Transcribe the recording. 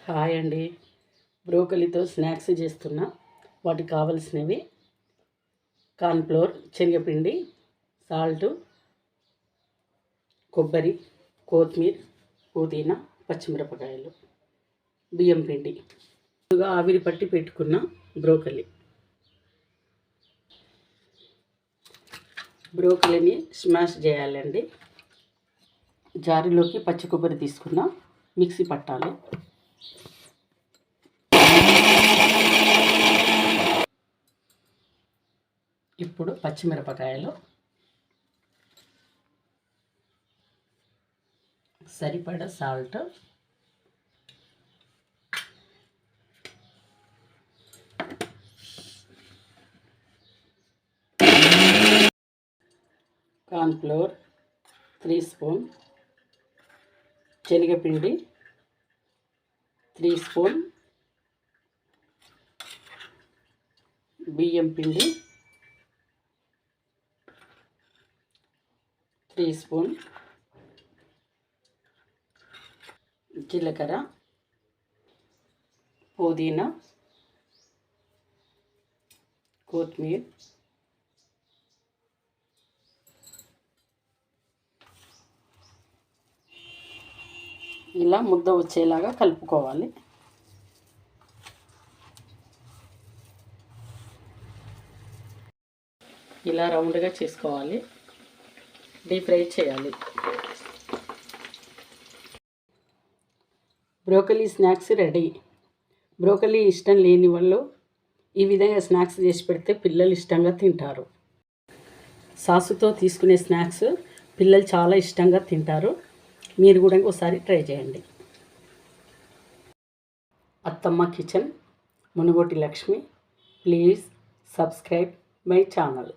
Hi అండి. బ్రోకలీతో snacks చేస్తున్నా. వాటికి కావలసినవి కార్న్‌ఫ్లోర్, శనగపిండి, సాల్టు, కొబ్బరి, కొత్తిమీర, పుదీనా, పచ్చిమిరపకాయలు, బియ్యం పిండి. ముందుగా ఆవిరి పట్టి పెట్టుకున్న బ్రోకలీని స్మాష్ చేయాలండి. జారీలోకి పచ్చి కొబ్బరి తీసుకున్న, మిక్సీ పట్టాలి. ఇప్పుడు పచ్చిమిరపకాయలు, సరిపడా సాల్ట్, కార్న్‌ఫ్లోర్ 3 స్పూన్, శనగపిండి 3 స్పూన్, బియ్యం పిండి 3 స్పూన్, జీలకర్ర, పుదీనా, కొత్తిమీర, ఇలా ముద్ద వచ్చేలాగా కలుపుకోవాలి. ఇలా రౌండ్గా చేసుకోవాలి. డీప్ ఫ్రై చేయాలి. Broccoli snacks ready. బ్రోకలీ ఇష్టం లేని వాళ్ళు ఈ విధంగా స్నాక్స్ చేసి పెడితే పిల్లలు ఇష్టంగా తింటారు. సాసుతో తీసుకునే స్నాక్స్ పిల్లలు చాలా ఇష్టంగా తింటారు. మీరు కూడా ఒకసారి ట్రై చేయండి. అత్తమ్మ kitchen, Munugoti Lakshmi. Please subscribe my channel.